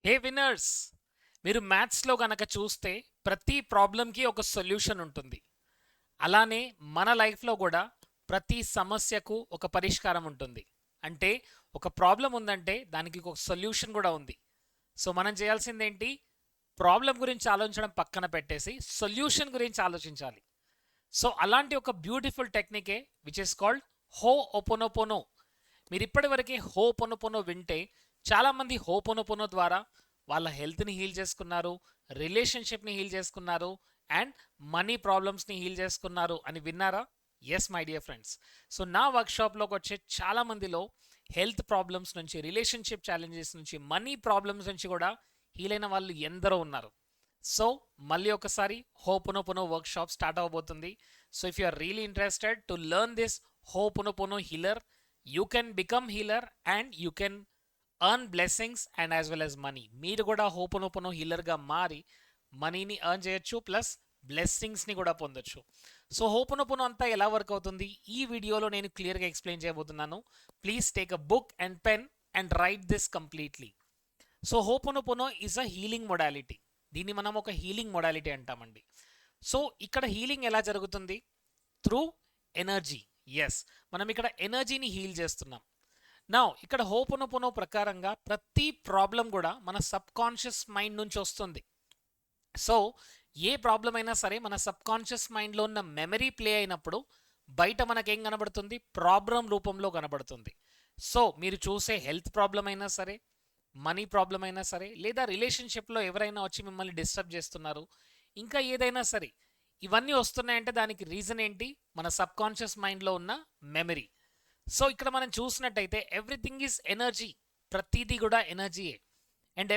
హే winners, మీరు మ్యాథ్స్లో గనక చూస్తే ప్రతి ప్రాబ్లంకి ఒక సొల్యూషన్ ఉంటుంది. అలానే మన లైఫ్లో కూడా ప్రతి సమస్యకు ఒక పరిష్కారం ఉంటుంది. అంటే ఒక ప్రాబ్లం ఉందంటే దానికి ఒక సొల్యూషన్ కూడా ఉంది. సో మనం చేయాల్సిందేంటి? ప్రాబ్లం గురించి ఆలోచించడం పక్కన పెట్టేసి సొల్యూషన్ గురించి ఆలోచించాలి. సో అలాంటి ఒక బ్యూటిఫుల్ టెక్నికే విచ్ ఇస్ కాల్డ్ హో ఒపోనోపోనో. మీరు ఇప్పటివరకు హో పొనొపోనో వింటే చాలామంది హో పొనొపోనో ద్వారా వాళ్ళ హెల్త్ని హీల్ చేసుకున్నారు, రిలేషన్షిప్ని హీల్ చేసుకున్నారు, అండ్ మనీ ప్రాబ్లమ్స్ని హీల్ చేసుకున్నారు అని విన్నారా? Yes my dear friends. So నా వర్క్షాప్లోకి వచ్చే చాలామందిలో హెల్త్ ప్రాబ్లమ్స్ నుంచి, రిలేషన్షిప్ ఛాలెంజెస్ నుంచి, మనీ ప్రాబ్లమ్స్ నుంచి కూడా హీల్ అయిన వాళ్ళు ఎందరో ఉన్నారు. సో మళ్ళీ ఒకసారి హో పొనొపోనో వర్క్షాప్ స్టార్ట్ అవబోతుంది. So if you are really interested to learn this ho'oponopono healer, you can become healer and you can earn blessings and as well as money. మీరు కూడా ho'oponopono హీలర్గా మారి మనీని earn చేయొచ్చు, plus బ్లెస్సింగ్స్ని కూడా పొందొచ్చు. So ho'oponopono అంతా ఎలా work అవుతుంది ఈ వీడియోలో నేను క్లియర్గా ఎక్స్ప్లెయిన్ చేయబోతున్నాను. Please take a book and pen and right this completely. So ho'oponopono is a healing modality. దీన్ని మనం ఒక హీలింగ్ మొడాలిటీ అంటామండి. సో ఇక్కడ హీలింగ్ ఎలా జరుగుతుంది? Through energy. ఎస్, మనం ఇక్కడ ఎనర్జీని హీల్ చేస్తున్నాం. నా ఇక్కడ హోపనోపోనో ప్రకారంగా ప్రతి ప్రాబ్లం కూడా మన సబ్ కాన్షియస్ మైండ్ నుంచి వస్తుంది. సో ఏ ప్రాబ్లం అయినా సరే మన సబ్ కాన్షియస్ మైండ్లో ఉన్న మెమరీ ప్లే అయినప్పుడు బయట మనకేం కనబడుతుంది? ప్రాబ్లం రూపంలో కనబడుతుంది. సో మీరు చూసే హెల్త్ ప్రాబ్లం అయినా సరే, మనీ ప్రాబ్లం అయినా సరే, లేదా రిలేషన్షిప్లో ఎవరైనా వచ్చి మిమ్మల్ని డిస్టర్బ్ చేస్తున్నారు, ఇంకా ఏదైనా సరే, ఇవన్నీ వస్తున్నాయంటే దానికి రీజన్ ఏంటి? మన సబ్ కాన్షియస్ మైండ్లో ఉన్న మెమరీ. సో ఇక్కడ మనం చూసినట్టయితే ఎవ్రీథింగ్ ఈజ్ ఎనర్జీ. ప్రతిదీ కూడా ఎనర్జీయే. And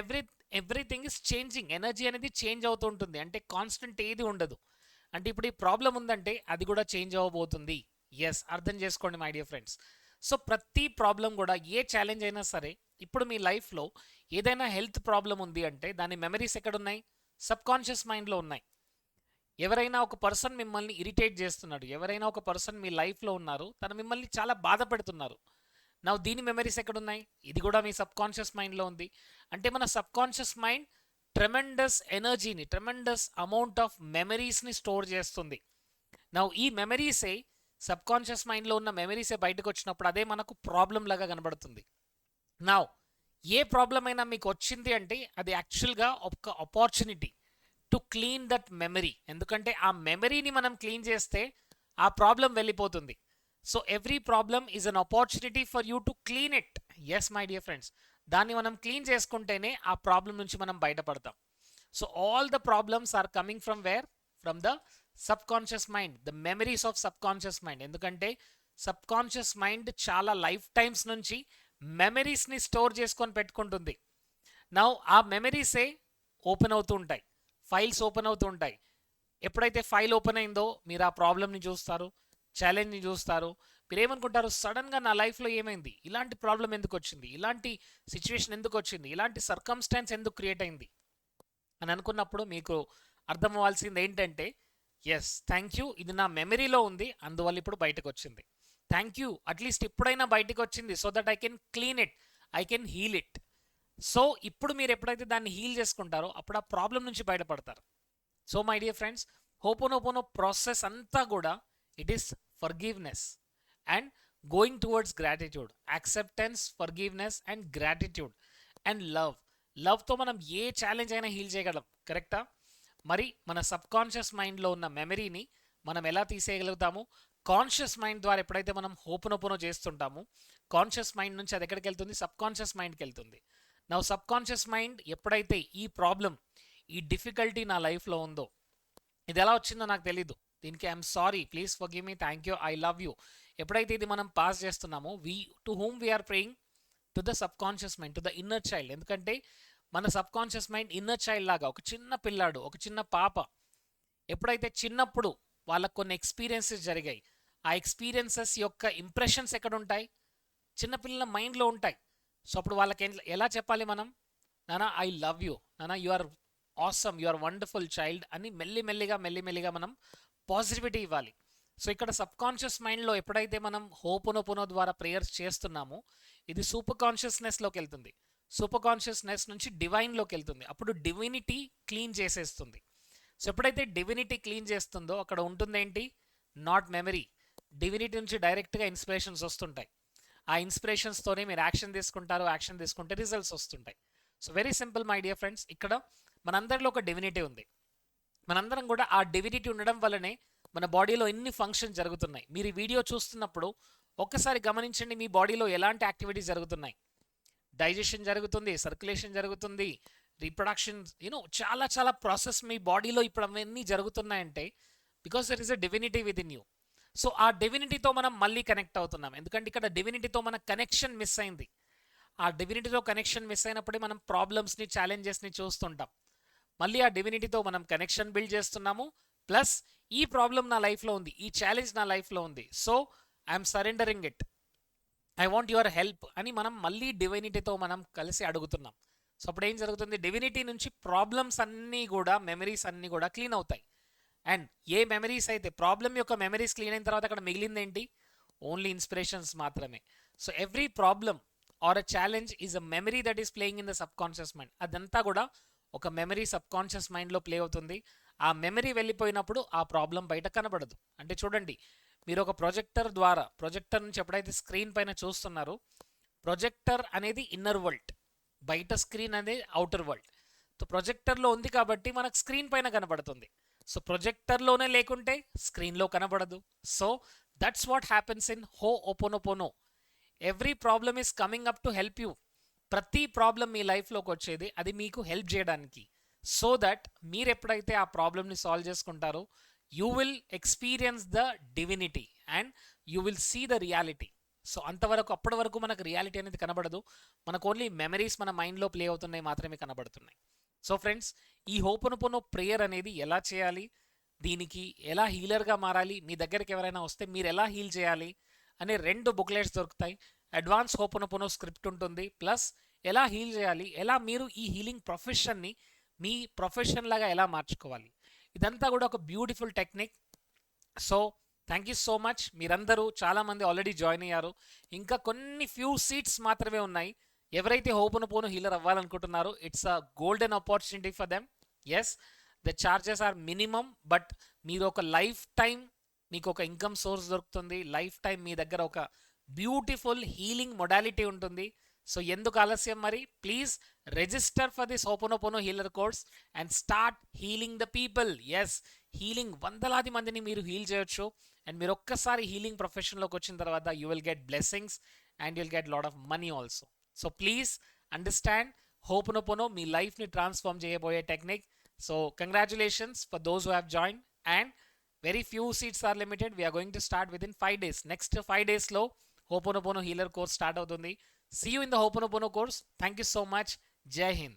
everything is changing. Energy అనేది చేంజ్ అవుతూ ఉంటుంది, అంటే కాన్స్టెంట్ ఏది ఉండదు. అంటే ఇప్పుడు ఈ ప్రాబ్లం ఉందంటే అది కూడా చేంజ్ అవ్వబోతుంది. ఎస్, అర్థం చేసుకోండి మై డియర్ ఫ్రెండ్స్. సో ప్రతి ప్రాబ్లం కూడా, ఏ ఛాలెంజ్ అయినా సరే, ఇప్పుడు మీ లైఫ్లో ఏదైనా హెల్త్ ప్రాబ్లం ఉంది అంటే దాని మెమరీస్ ఎక్కడున్నాయి? సబ్ కాన్షియస్ మైండ్లో ఉన్నాయి. ఎవరైనా ఒక పర్సన్ మిమ్మల్ని ఇరిటేట్ చేస్తున్నాడు, ఎవరైనా ఒక పర్సన్ మీ లైఫ్లో ఉన్నారు, తను మిమ్మల్ని చాలా బాధ పెడుతున్నారు. నా దీని మెమరీస్ ఎక్కడున్నాయి? ఇది కూడా మీ సబ్ కాన్షియస్ మైండ్లో ఉంది. అంటే మన సబ్ కాన్షియస్ మైండ్ ట్రెమెండస్ ఎనర్జీని, ట్రెమెండస్ అమౌంట్ ఆఫ్ మెమరీస్ని స్టోర్ చేస్తుంది. నా ఈ మెమరీసే, సబ్ కాన్షియస్ మైండ్లో ఉన్న మెమరీసే బయటకు వచ్చినప్పుడు అదే మనకు ప్రాబ్లం లాగా కనబడుతుంది. నా ఏ ప్రాబ్లం అయినా మీకు వచ్చింది అంటే అది యాక్చువల్గా ఒక opportunity to clean that memory. ఎందుకంటే ఆ మెమరీని మనం క్లీన్ చేస్తే ఆ ప్రాబ్లం వెళ్ళిపోతుంది. So every problem is an opportunity for you to clean it. Yes my dear friends, దాన్ని మనం క్లీన్ చేసుకుంటేనే ఆ ప్రాబ్లం నుంచి మనం బయటపడతాం. So all the problems are coming from where? From the subconscious mind, the memories of subconscious mind. ఎందుకంటే subconscious mind చాలా life times నుంచి మెమరీస్ని స్టోర్ చేసుకొని పెట్టుకుంటుంది. నౌ ఆ మెమరీసే ఓపెన్ అవుతూ ఉంటాయి, ఫైల్స్ ఓపెన్ అవుతూ ఉంటాయి. ఎప్పుడైతే ఫైల్ ఓపెన్ అయిందో మీరు ఆ ప్రాబ్లమ్ని చూస్తారు, ఛాలెంజ్ని చూస్తారు. మీరు ఏమనుకుంటారు? సడన్గా నా లైఫ్లో ఏమైంది? ఇలాంటి ప్రాబ్లం ఎందుకు వచ్చింది? ఇలాంటి సిచ్యువేషన్ ఎందుకు వచ్చింది? ఇలాంటి సర్కమ్స్టాన్స్ ఎందుకు క్రియేట్ అయింది అని అనుకున్నప్పుడు మీకు అర్థం అవ్వాల్సింది ఏంటంటే, ఎస్, థ్యాంక్ యూ, ఇది నా మెమరీలో ఉంది, అందువల్ల ఇప్పుడు బయటకు వచ్చింది. థ్యాంక్ యూ, అట్లీస్ట్ ఇప్పుడైనా బయటకు వచ్చింది, so that I can clean it, I can heal it. So ఇప్పుడు మీరు ఎప్పుడైతే దాన్ని హీల్ చేసుకుంటారో అప్పుడు ఆ ప్రాబ్లం నుంచి బయటపడతారు. So my dear friends, Ho'oponopono process అంతా కూడా it is forgiveness and going towards gratitude, acceptance, forgiveness and gratitude and love. లవ్తో మనం ఏ ఛాలెంజ్ అయినా హీల్ చేయగలం, కరెక్టా? మరి మన సబ్ కాన్షియస్ మైండ్లో ఉన్న మెమరీని మనం ఎలా తీసేయగలుగుతాము? కాన్షియస్ మైండ్ ద్వారా ఎప్పుడైతే మనం హోపోనోపోనో చేస్తుంటామో కాన్షియస్ మైండ్ నుంచి అది ఎక్కడికి వెళ్తుంది? సబ్ కాన్షియస్ మైండ్కి వెళ్తుంది. నా సబ్ కాన్షియస్ మైండ్ ఎప్పుడైతే ఈ ప్రాబ్లం, ఈ డిఫికల్టీ నా లైఫ్లో ఉందో, ఇది ఎలా వచ్చిందో నాకు తెలీదు, దీనికి I'm sorry, please forgive me, thank you, I love you, ఎప్పుడైతే ఇది మనం పాస్ చేస్తున్నామో, to whom we are praying? To the subconscious mind, to the inner child. ఎందుకంటే మన subconscious mind inner child లాగా, ఒక చిన్న పిల్లాడు, ఒక చిన్న పాప. ఎప్పుడైతే చిన్నప్పుడు వాళ్ళకు కొన్ని ఎక్స్పీరియన్సెస్ జరిగాయి, ఆ ఎక్స్పీరియన్సెస్ యొక్క ఇంప్రెషన్స్ ఎక్కడ ఉంటాయి? చిన్నపిల్లల మైండ్లో ఉంటాయి. సో అప్పుడు వాళ్ళకి ఎలా చెప్పాలి మనం? నానా ఐ లవ్ యూ, నానా you are awesome, you are wonderful child అని మెల్లిమెల్లిగా మనం పాజిటివిటీ ఇవ్వాలి. సో ఇక్కడ సబ్ కాన్షియస్ మైండ్లో ఎప్పుడైతే మనం హోపోనోపోనో ద్వారా ప్రేయర్స్ చేస్తున్నామో ఇది సూపర్ కాన్షియస్నెస్లోకి వెళ్తుంది. సూపర్ కాన్షియస్నెస్ నుంచి డివైన్లోకి వెళ్తుంది. అప్పుడు డివినిటీ క్లీన్ చేసేస్తుంది. సో ఎప్పుడైతే డివినిటీ క్లీన్ చేస్తుందో అక్కడ ఉంటుందేంటి? Not memory. డివినిటీ నుంచి డైరెక్ట్గా ఇన్స్పిరేషన్స్ వస్తుంటాయి. ఆ ఇన్స్పిరేషన్స్తోనే మీరు యాక్షన్ తీసుకుంటారు, యాక్షన్ తీసుకుంటే రిజల్ట్స్ వస్తుంటాయి. So very simple my dear friends, ఇక్కడ మనందరిలో ఒక డివినిటీ ఉంది. మనందరం కూడా ఆ డివినిటీ ఉండడం వల్లనే మన బాడీలో ఎన్ని ఫంక్షన్ జరుగుతున్నాయి. మీరు ఈ వీడియో చూస్తున్నప్పుడు ఒక్కసారి గమనించండి, మీ బాడీలో ఎలాంటి యాక్టివిటీస్ జరుగుతున్నాయి. డైజెషన్ జరుగుతుంది, సర్క్యులేషన్ జరుగుతుంది, రీప్రొడక్షన్, చాలా చాలా ప్రాసెస్ మీ బాడీలో ఇప్పుడు అవన్నీ జరుగుతున్నాయంటే because there is a divinity within you. So ఆ డివినిటీతో మనం మళ్ళీ కనెక్ట్ అవుతున్నాం. ఎందుకంటే ఇక్కడ డివినిటీతో మన కనెక్షన్ మిస్ అయింది. ఆ డివినిటీతో కనెక్షన్ మిస్ అయినప్పుడే మనం ప్రాబ్లమ్స్ని, ఛాలెంజెస్ని చూస్తుంటాం. మళ్ళీ ఆ డివినిటీతో మనం కనెక్షన్ బిల్డ్ చేస్తున్నాము. ప్లస్ ఈ ప్రాబ్లం నా లైఫ్లో ఉంది, ఈ ఛాలెంజ్ నా లైఫ్లో ఉంది, so I'm surrendering it, I want your help అని మనం మళ్ళీ డివినిటీతో మనం కలిసి అడుగుతున్నాం. సో అప్పుడు ఏం జరుగుతుంది? డివినిటీ నుంచి ప్రాబ్లమ్స్ అన్నీ కూడా, మెమరీస్ అన్నీ కూడా క్లీన్ అవుతాయి. అండ్ ఏ మెమరీస్ అయితే ప్రాబ్లం యొక్క మెమరీస్ క్లీన్ అయిన తర్వాత అక్కడ మిగిలింది ఏంటి? ఓన్లీ ఇన్స్పిరేషన్స్ మాత్రమే. So every problem or a challenge is a memory that is playing in the subconscious mind. అదంతా కూడా ఒక మెమరీ సబ్ కాన్షియస్ మైండ్లో ప్లే అవుతుంది. ఆ మెమరీ వెళ్ళిపోయినప్పుడు ఆ ప్రాబ్లం బయట కనబడదు. అంటే చూడండి, మీరు ఒక ప్రొజెక్టర్ ద్వారా, ప్రొజెక్టర్ నుంచి ఎప్పుడైతే స్క్రీన్ పైన చూస్తున్నారో, ప్రొజెక్టర్ అనేది ఇన్నర్ వరల్డ్, బయట స్క్రీన్ అనేది అవుటర్ వరల్డ్. సో ప్రొజెక్టర్లో ఉంది కాబట్టి మనకు స్క్రీన్ పైన కనబడుతుంది. సో ప్రొజెక్టర్లోనే లేకుంటే స్క్రీన్లో కనబడదు. So that's what happens in ho'oponopono. Every problem is coming up to help you. ప్రతి ప్రాబ్లం మీ లైఫ్లోకి వచ్చేది అది మీకు హెల్ప్ చేయడానికి. సో దట్ మీరు ఎప్పుడైతే ఆ ప్రాబ్లమ్ని సాల్వ్ చేసుకుంటారో you will experience the divinity and you will see the reality. So అంతవరకు, అప్పటి వరకు మనకు రియాలిటీ అనేది కనబడదు. మనకు ఓన్లీ మెమరీస్ మన మైండ్లో ప్లే అవుతున్నాయి మాత్రమే కనబడుతున్నాయి. సో ఫ్రెండ్స్, ఈ హోపోనోపోనో ప్రేయర్ అనేది ఎలా చేయాలి, దీనికి ఎలా హీలర్గా మారాలి, మీ దగ్గరికి ఎవరైనా వస్తే మీరు ఎలా హీల్ చేయాలి అనే 2 బుక్లెట్స్ దొరుకుతాయి. అడ్వాన్స్ హోపోనోపోనో స్క్రిప్ట్ ఉంటుంది, ప్లస్ ఎలా హీల్ చేయాలి, ఎలా మీరు ఈ హీలింగ్ ప్రొఫెషన్ని మీ ప్రొఫెషన్ లాగా ఎలా మార్చుకోవాలి, ఇదంతా కూడా ఒక beautiful technique. So thank you so much. మీరందరూ చాలామంది ఆల్రెడీ జాయిన్ అయ్యారు. ఇంకా కొన్ని ఫ్యూ సీట్స్ మాత్రమే ఉన్నాయి. ఎవరైతే హోపోనోపోనో హీలర్ అవ్వాలనుకుంటున్నారో it's a golden opportunity for them. Yes, the charges are minimum, but మీరు ఒక లైఫ్ టైం మీకు ఒక ఇన్కమ్ సోర్స్ దొరుకుతుంది. లైఫ్ టైం మీ దగ్గర ఒక బ్యూటిఫుల్ హీలింగ్ మొడాలిటీ ఉంటుంది. సో ఎందుకు ఆలస్యం మరి? Please register for this Ho'oponopono healer course and start healing the people. Yes, healing వందలాది మందిని మీరు హీల్ చేయొచ్చు. అండ్ మీరు ఒక్కసారి హీలింగ్ ప్రొఫెషన్లోకి వచ్చిన తర్వాత you will get blessings and you will get lot of money also. So please understand, Ho'oponopono మీ లైఫ్ని ట్రాన్స్ఫార్మ్ చేయబోయే technique. So congratulations for those who have join and very few seats are limited. We are going to start within 5 days. Next 5 daysలో Ho'oponopono healer course start అవుతుంది. See you in the Ho'oponopono course. Thank you so much. Jai Hind.